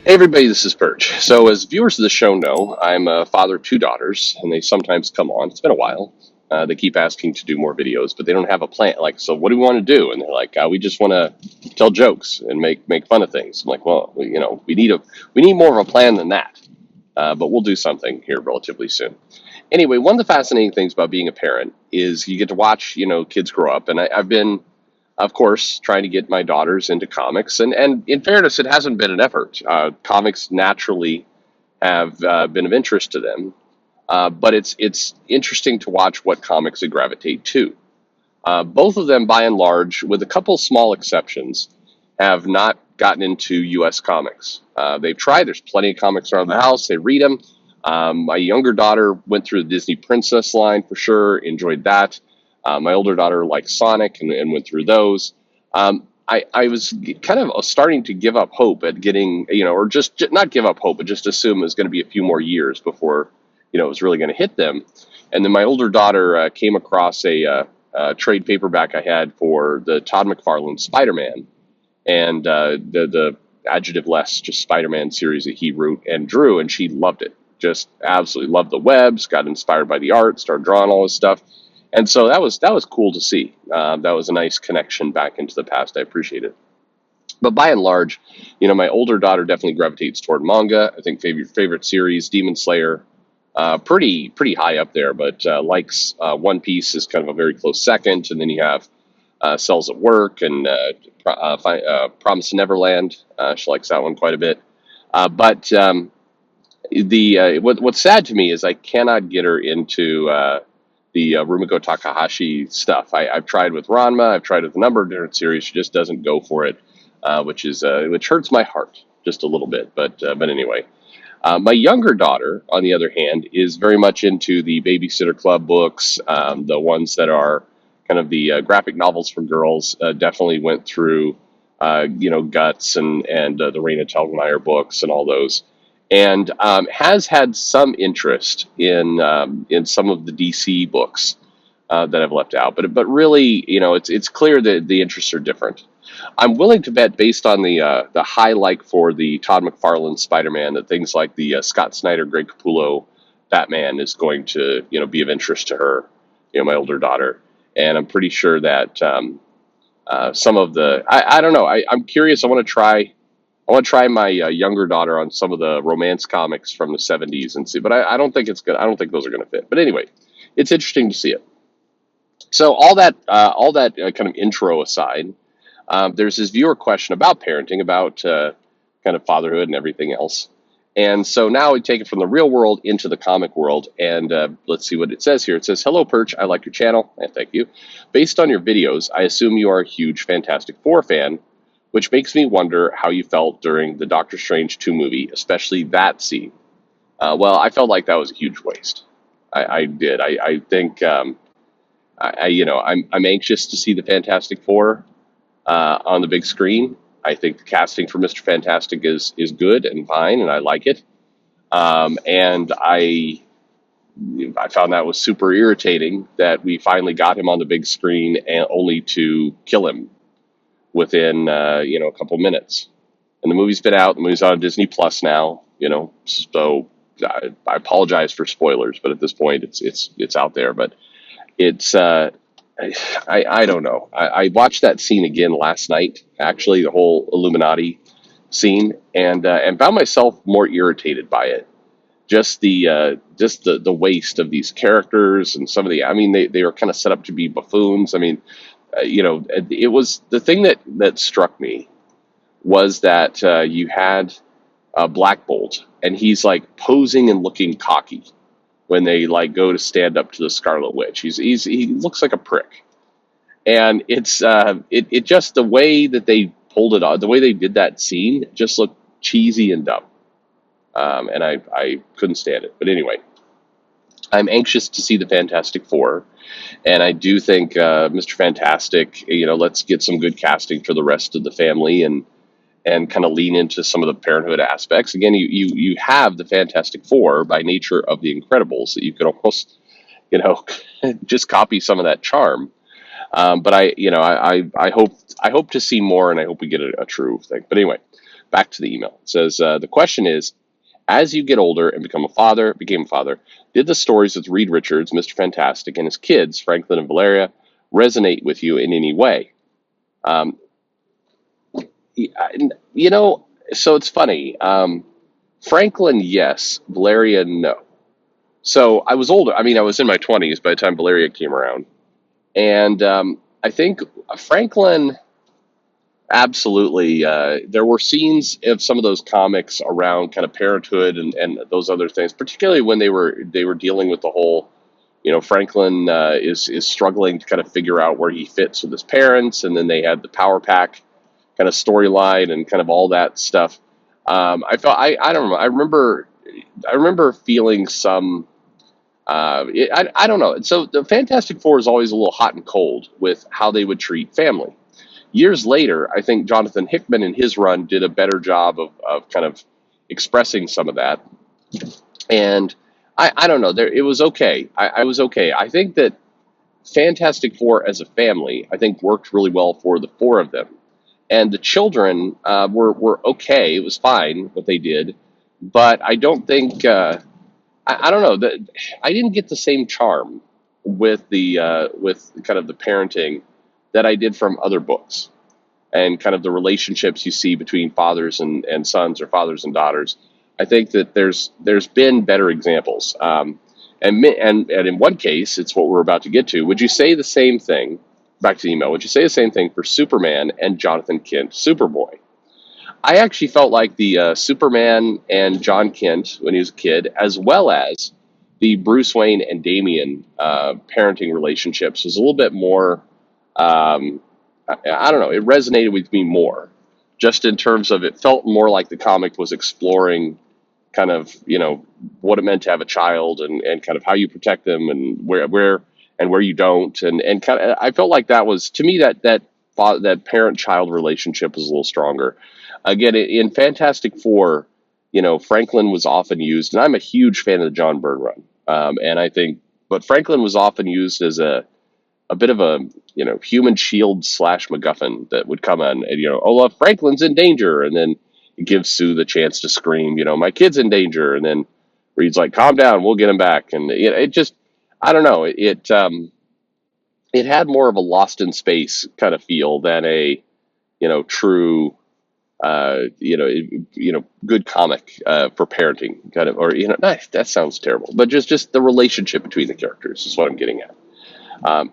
Hey everybody, this is Perch. So, as viewers of the show know, I'm a father of two daughters, and they sometimes come on. It's been a while. They keep asking to do more videos, but they don't have a plan. Like, so what do we want to do? And they're like, we just want to tell jokes and make fun of things. I'm like, well, we need more of a plan than that. But we'll do something here relatively soon. Anyway, one of the fascinating things about being a parent is you get to watch, kids grow up, and I've been of course, trying to get my daughters into comics. And in fairness, it hasn't been an effort. Comics naturally have been of interest to them, but it's interesting to watch what comics they gravitate to. Both of them, by and large, with a couple small exceptions, have not gotten into U.S. comics. They've tried. There's plenty of comics around the house. They read them. My younger daughter went through the Disney Princess line for sure, enjoyed that. My older daughter liked Sonic and went through those. I was kind of starting to give up hope at getting, or just not give up hope, but just assume it was going to be a few more years before, it was really going to hit them. And then my older daughter came across a trade paperback I had for the Todd McFarlane Spider-Man and the adjective less just Spider-Man series that he wrote and drew, and she loved it. Just absolutely loved the webs, got inspired by the art, started drawing all this stuff. And so that was cool to see. That was a nice connection back into the past. I appreciate it. But by and large, my older daughter definitely gravitates toward manga. I think favorite series, Demon Slayer, pretty high up there. But likes One Piece is kind of a very close second, and then you have Cells at Work and Promise Neverland. She likes that one quite a bit. But what's sad to me is I cannot get her into the Rumiko Takahashi stuff. I've tried with Ranma. I've tried with a number of different series. She just doesn't go for it, which hurts my heart just a little bit. But anyway, my younger daughter, on the other hand, is very much into the Babysitter Club books, the ones that are kind of the graphic novels for girls. Definitely went through, Guts and the Raina Telgemeier books and all those, and has had some interest in some of the DC books that I've left out. But really, it's clear that the interests are different. I'm willing to bet, based on the high like for the Todd McFarlane Spider-Man, that things like the Scott Snyder, Greg Capullo Batman is going to be of interest to her, my older daughter. And I'm pretty sure that some of the I don't know. I'm curious. I want to try my younger daughter on some of the romance comics from the '70s and see. But I don't think it's good. I don't think those are going to fit. But anyway, it's interesting to see it. So all that kind of intro aside, there's this viewer question about parenting, about kind of fatherhood and everything else. And so now we take it from the real world into the comic world, and let's see what it says here. It says, "Hello, Perch. I like your channel, and thank you. Based on your videos, I assume you are a huge Fantastic Four fan, which makes me wonder how you felt during the Doctor Strange 2 movie, especially that scene." Well, I felt like that was a huge waste. I did. I think I'm anxious to see the Fantastic Four on the big screen. I think the casting for Mr. Fantastic is good and fine, and I like it. And I found that was super irritating that we finally got him on the big screen and only to kill him within a couple minutes. And the movie's been out. The movie's on Disney Plus now. So I apologize for spoilers, but at this point, it's out there. But it's I don't know. I watched that scene again last night. Actually, the whole Illuminati scene, and found myself more irritated by it. Just the waste of these characters and some of the. I mean, they were kind of set up to be buffoons. I mean, it was the thing that struck me was that you had Black Bolt, and he's like posing and looking cocky when they like go to stand up to the Scarlet Witch. He looks like a prick, and it just the way that they pulled it off, the way they did that scene just looked cheesy and dumb, and I couldn't stand it. But anyway, I'm anxious to see the Fantastic Four, and I do think Mr. Fantastic. Let's get some good casting for the rest of the family, and kind of lean into some of the parenthood aspects. Again, you have the Fantastic Four by nature of the Incredibles, that you could almost, just copy some of that charm. But I hope to see more, and I hope we get a true thing. But anyway, back to the email. It says, the question is, as you get older and became a father, did the stories with Reed Richards, Mr. Fantastic, and his kids, Franklin and Valeria, resonate with you in any way? Um, you know, so it's funny. Franklin, yes. Valeria, no. So I was older. I mean, I was in my 20s by the time Valeria came around. And I think Franklin, absolutely. There were scenes of some of those comics around kind of parenthood and those other things, particularly when they were dealing with the whole, Franklin is struggling to kind of figure out where he fits with his parents, and then they had the Power Pack kind of storyline and kind of all that stuff. I don't know. I remember feeling some. I don't know. So the Fantastic Four is always a little hot and cold with how they would treat family. Years later, I think Jonathan Hickman in his run did a better job of kind of expressing some of that. And I don't know. It was okay. I was okay. I think that Fantastic Four as a family, I think, worked really well for the four of them. And the children were okay. It was fine what they did, but I don't think I don't know that I didn't get the same charm with kind of the parenting that I did from other books and kind of the relationships you see between fathers and sons or fathers and daughters. I think that there's been better examples, and in one case, it's what we're about to get to. Would you say the same thing? Back to the email. Would you say the same thing for Superman and Jonathan Kent, Superboy? I actually felt like the Superman and John Kent when he was a kid, as well as the Bruce Wayne and Damian parenting relationships, was a little bit more. I don't know. It resonated with me more, just in terms of it felt more like the comic was exploring kind of what it meant to have a child and kind of how you protect them and where you don't and kind of I felt like that was to me that parent child relationship was a little stronger. Again, in Fantastic Four, Franklin was often used, and I'm a huge fan of the John Byrne run, and I think, but Franklin was often used as a bit of a human shield slash MacGuffin that would come on and oh look, Franklin's in danger, and then it gives Sue the chance to scream, my kid's in danger, and then Reed's like, calm down, we'll get him back, and it just I don't know it had more of a Lost in Space kind of feel than a true good comic for parenting kind of, or that sounds terrible, but just the relationship between the characters is what I'm getting at.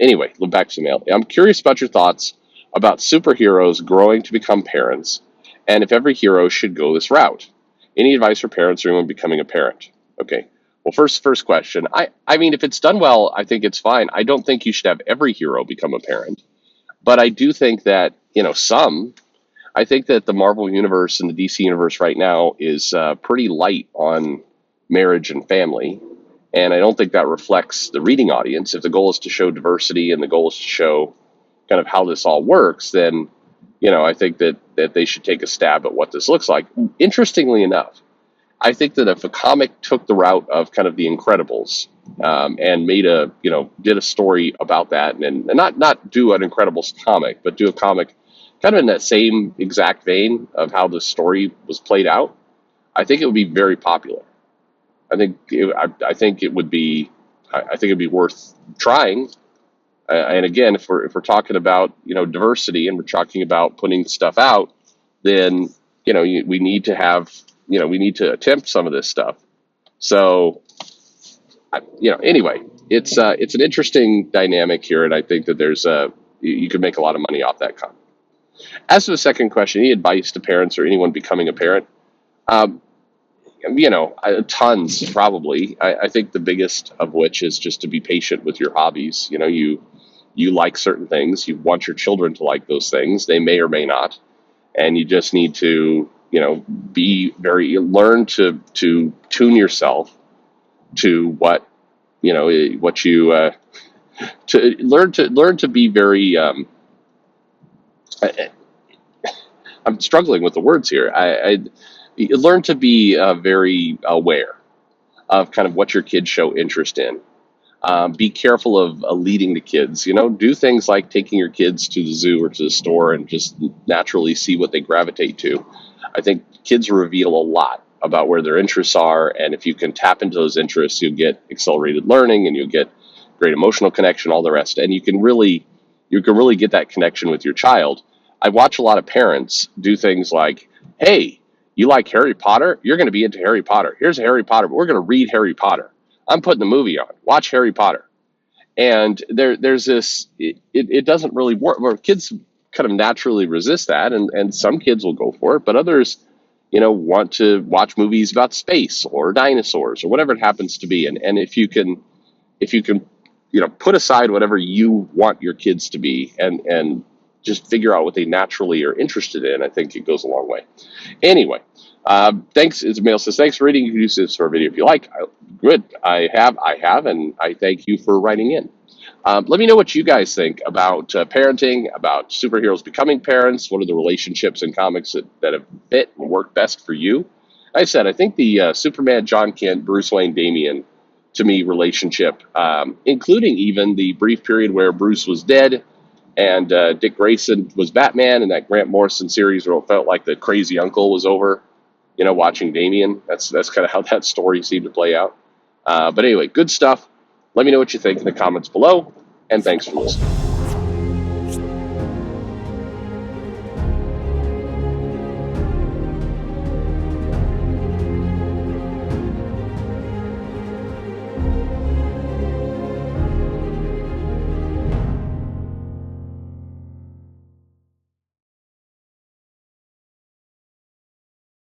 Anyway, back to the mail. I'm curious about your thoughts about superheroes growing to become parents, and if every hero should go this route. Any advice for parents or anyone becoming a parent? Okay. Well, first question. I mean, if it's done well, I think it's fine. I don't think you should have every hero become a parent, but I do think that some. I think that the Marvel universe and the DC universe right now is pretty light on marriage and family. And I don't think that reflects the reading audience. If the goal is to show diversity and the goal is to show kind of how this all works, then, I think that they should take a stab at what this looks like. Interestingly enough, I think that if a comic took the route of kind of the Incredibles and did a story about that and not do an Incredibles comic, but do a comic kind of in that same exact vein of how the story was played out, I think it would be very popular. I think it would be worth trying. And again, if we're talking about diversity and we're talking about putting stuff out, then we need to have we need to attempt some of this stuff. So anyway, it's an interesting dynamic here, and I think that there's you could make a lot of money off that comic. As to the second question, any advice to parents or anyone becoming a parent? Tons probably. I think the biggest of which is just to be patient with your hobbies. You like certain things. You want your children to like those things. They may or may not, and you just need to learn to tune yourself to what you to learn to be very. I'm struggling with the words here. I learn to be very aware of kind of what your kids show interest in. Be careful of leading the kids. Do things like taking your kids to the zoo or to the store and just naturally see what they gravitate to. I think kids reveal a lot about where their interests are, and if you can tap into those interests, you'll get accelerated learning, and you'll get great emotional connection, all the rest, and you can really get that connection with your child. I watch a lot of parents do things like, "Hey, you like Harry Potter? You're going to be into Harry Potter. Here's Harry Potter, but we're going to read Harry Potter. I'm putting the movie on. Watch Harry Potter." And there's this. It doesn't really work. Where kids kind of naturally resist that, and some kids will go for it, but others, want to watch movies about space or dinosaurs or whatever it happens to be. And if you can put aside whatever you want your kids to be, and just figure out what they naturally are interested in, I think it goes a long way. Anyway, thanks. Ismail says, thanks for reading. You can use this for a video if you like. Good. I have, and I thank you for writing in. Let me know what you guys think about parenting, about superheroes becoming parents. What are the relationships in comics that have fit and worked best for you? Like I said, I think the Superman, John Kent, Bruce Wayne, Damian, to me, relationship, including even the brief period where Bruce was dead and Dick Grayson was Batman, and that Grant Morrison series where it felt like the crazy uncle was over, watching Damian. That's kind of how that story seemed to play out. But anyway, good stuff. Let me know what you think in the comments below, and thanks for listening.